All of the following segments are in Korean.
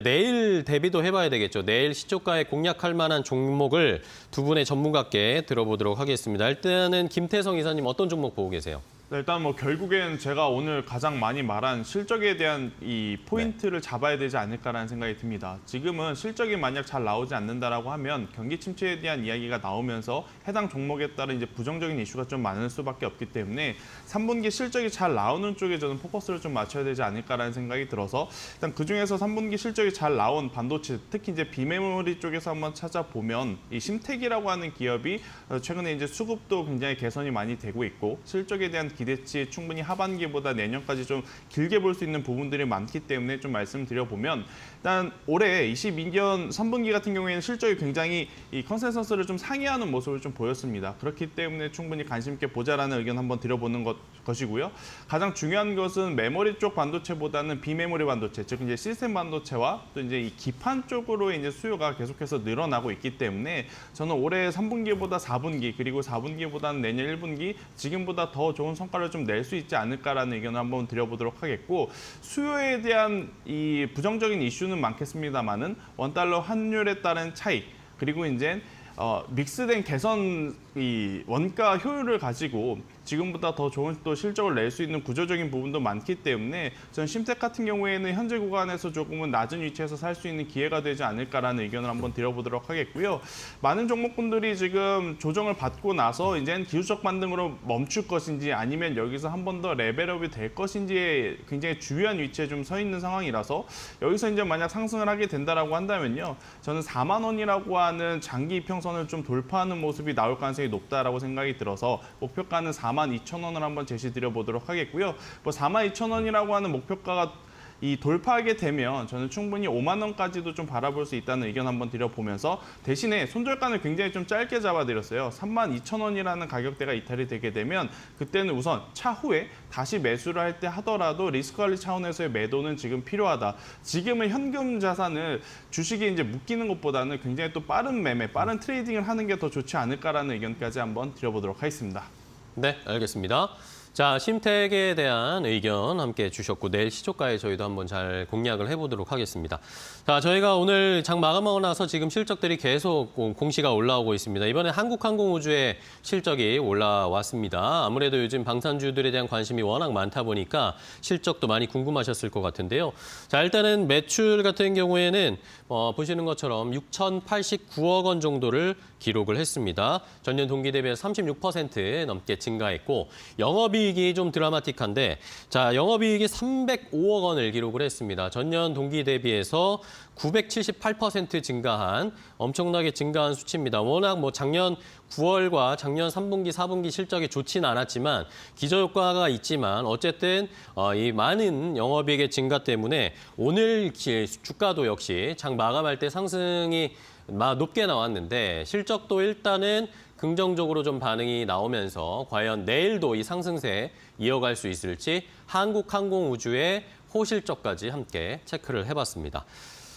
내일 대비도 해봐야 되겠죠. 내일 시초가에 공략할 만한 종목을 두 분의 전문가께 들어보도록 하겠습니다. 일단은 김태성 이사님 어떤 종목 보고 계세요? 네, 일단 뭐 결국엔 제가 오늘 가장 많이 말한 실적에 대한 이 포인트를 잡아야 되지 않을까라는 생각이 듭니다. 지금은 실적이 만약 잘 나오지 않는다라고 하면 경기 침체에 대한 이야기가 나오면서 해당 종목에 따른 이제 부정적인 이슈가 좀 많을 수밖에 없기 때문에 3분기 실적이 잘 나오는 쪽에 저는 포커스를 좀 맞춰야 되지 않을까라는 생각이 들어서 일단 그중에서 3분기 실적이 잘 나온 반도체, 특히 이제 비메모리 쪽에서 한번 찾아보면 이 심텍이라고 하는 기업이 최근에 이제 수급도 굉장히 개선이 많이 되고 있고 실적에 대한 기대치 충분히 하반기보다 내년까지 좀 길게 볼 수 있는 부분들이 많기 때문에 좀 말씀드려보면 일단 올해 22년 3분기 같은 경우에는 실적이 굉장히 이 컨센서스를 좀 상회하는 모습을 좀 보였습니다. 그렇기 때문에 충분히 관심 있게 보자라는 의견 한번 드려보는 것이고요. 가장 중요한 것은 메모리 쪽 반도체보다는 비메모리 반도체, 즉 이제 시스템 반도체와 또 이제 이 기판 쪽으로 이제 수요가 계속해서 늘어나고 있기 때문에 저는 올해 3분기보다 4분기 그리고 4분기보다는 내년 1분기 지금보다 더 좋은 성과를 좀 낼 수 있지 않을까라는 의견을 한번 드려보도록 하겠고 수요에 대한 이 부정적인 이슈는 많겠습니다만은 원달러 환율에 따른 차익 그리고 이제 믹스된 개선 이 원가 효율을 가지고 지금보다 더 좋은 또 실적을 낼 수 있는 구조적인 부분도 많기 때문에 저는 심텍 같은 경우에는 현재 구간에서 조금은 낮은 위치에서 살 수 있는 기회가 되지 않을까라는 의견을 한번 드려보도록 하겠고요. 많은 종목분들이 지금 조정을 받고 나서 이제는 기술적 반등으로 멈출 것인지 아니면 여기서 한 번 더 레벨업이 될 것인지에 굉장히 주요한 위치에 좀 서 있는 상황이라서 여기서 이제 만약 상승을 하게 된다라고 한다면요. 저는 4만 원이라고 하는 장기 이평선을 좀 돌파하는 모습이 나올 가능성이 높다라고 생각이 들어서 목표가는 42,000원을 한번 제시드려 보도록 하겠고요. 뭐 42,000원이라고 하는 목표가가 이 돌파하게 되면 저는 충분히 5만 원까지도 좀 바라볼 수 있다는 의견 한번 드려보면서 대신에 손절가는 굉장히 좀 짧게 잡아드렸어요. 32,000원이라는 가격대가 이탈이 되게 되면 그때는 우선 차후에 다시 매수를 할 때 하더라도 리스크 관리 차원에서의 매도는 지금 필요하다. 지금은 현금 자산을 주식에 이제 묶이는 것보다는 굉장히 또 빠른 매매, 빠른 트레이딩을 하는 게 더 좋지 않을까라는 의견까지 한번 드려보도록 하겠습니다. 네, 알겠습니다. 자, 심텍에 대한 의견 함께 주셨고 내일 시초가에 저희도 한번 잘 공략을 해보도록 하겠습니다. 자, 저희가 오늘 장 마감하고 나서 지금 실적들이 계속 공시가 올라오고 있습니다. 이번에 한국항공우주의 실적이 올라왔습니다. 아무래도 요즘 방산주들에 대한 관심이 워낙 많다 보니까 실적도 많이 궁금하셨을 것 같은데요. 자, 일단은 매출 같은 경우에는 보시는 것처럼 6,089억 원 정도를 기록을 했습니다. 전년 동기 대비해서 36% 넘게 증가했고 영업이익이 좀 드라마틱한데 자, 영업이익이 305억 원을 기록을 했습니다. 전년 동기 대비해서 978% 증가한 엄청나게 증가한 수치입니다. 워낙 뭐 작년 9월과 작년 3분기, 4분기 실적이 좋지는 않았지만 기저효과가 있지만 어쨌든 이 많은 영업이익의 증가 때문에 오늘 주가도 역시 장 마감할 때 상승이 높게 나왔는데 실적도 일단은 긍정적으로 좀 반응이 나오면서 과연 내일도 이 상승세 이어갈 수 있을지 한국항공우주의 호실적까지 함께 체크를 해봤습니다.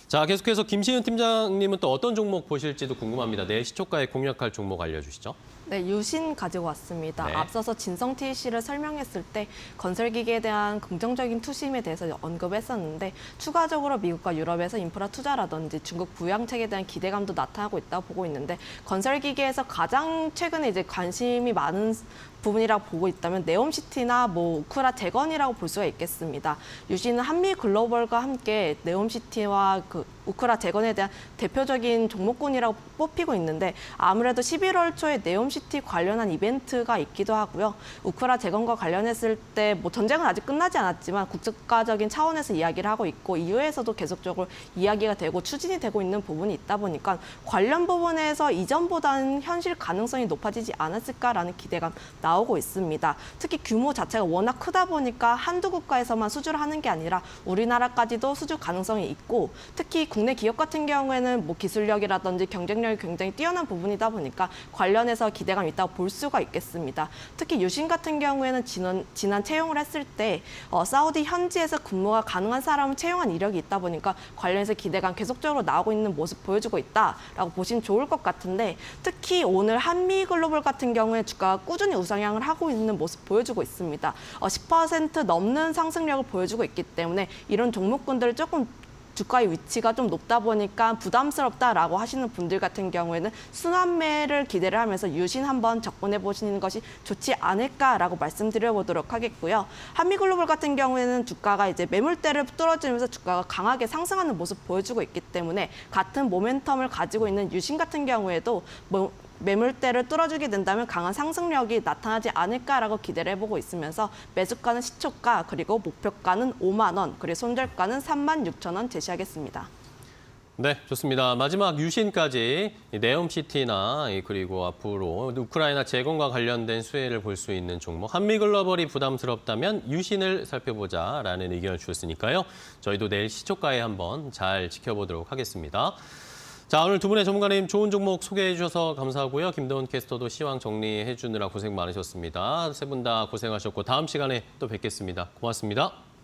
자, 계속해서 김시은 팀장님은 또 어떤 종목 보실지도 궁금합니다. 내일 시초가에 공략할 종목 알려주시죠. 네, 유신 가지고 왔습니다. 네. 앞서서 진성 TC를 설명했을 때 건설기기에 대한 긍정적인 투심에 대해서 언급했었는데 추가적으로 미국과 유럽에서 인프라 투자라든지 중국 부양책에 대한 기대감도 나타나고 있다고 보고 있는데 건설기기에서 가장 최근에 이제 관심이 많은 부분이라고 보고 있다면 네옴시티나 뭐 우크라 재건이라고 볼 수가 있겠습니다. 유신은 한미 글로벌과 함께 네옴시티와 우크라 재건에 대한 대표적인 종목군이라고 뽑히고 있는데 아무래도 11월 초에 네옴시티 관련한 이벤트가 있기도 하고요. 우크라 재건과 관련했을 때 뭐 전쟁은 아직 끝나지 않았지만 국가적인 차원에서 이야기를 하고 있고 이후에서도 계속적으로 이야기가 되고 추진이 되고 있는 부분이 있다 보니까 관련 부분에서 이전보다는 현실 가능성이 높아지지 않았을까라는 기대가 나오고 있습니다. 특히 규모 자체가 워낙 크다 보니까 한두 국가에서만 수주를 하는 게 아니라 우리나라까지도 수주 가능성이 있고 특히 국내 기업 같은 경우에는 뭐 기술력이라든지 경쟁력이 굉장히 뛰어난 부분이다 보니까 관련해서 기대감이 있다고 볼 수가 있겠습니다. 특히 유신 같은 경우에는 지난 채용을 했을 때 사우디 현지에서 근무가 가능한 사람을 채용한 이력이 있다 보니까 관련해서 기대감 계속적으로 나오고 있는 모습 보여주고 있다라고 보시면 좋을 것 같은데 특히 오늘 한미 글로벌 같은 경우에 주가가 꾸준히 우상향을 하고 있는 모습 보여주고 있습니다. 10% 넘는 상승력을 보여주고 있기 때문에 이런 종목군들을 조금 주가의 위치가 좀 높다 보니까 부담스럽다라고 하시는 분들 같은 경우에는 순환매를 기대를 하면서 유신 한번 접근해 보시는 것이 좋지 않을까라고 말씀드려보도록 하겠고요. 한미글로벌 같은 경우에는 주가가 이제 매물대를 뚫어주면서 주가가 강하게 상승하는 모습 보여주고 있기 때문에 같은 모멘텀을 가지고 있는 유신 같은 경우에도 매물대를 뚫어주게 된다면 강한 상승력이 나타나지 않을까라고 기대를 해보고 있으면서 매수가는 시초가 그리고 목표가는 5만 원 그리고 손절가는 36,000원 제시하겠습니다. 네, 좋습니다. 마지막 유신까지 네옴시티나 그리고 앞으로 우크라이나 재건과 관련된 수혜를 볼 수 있는 종목 한미글로벌이 부담스럽다면 유신을 살펴보자라는 의견을 주셨으니까요. 저희도 내일 시초가에 한번 잘 지켜보도록 하겠습니다. 자, 오늘 두 분의 전문가님 좋은 종목 소개해 주셔서 감사하고요. 김도훈 캐스터도 시황 정리해 주느라 고생 많으셨습니다. 세 분 다 고생하셨고 다음 시간에 또 뵙겠습니다. 고맙습니다.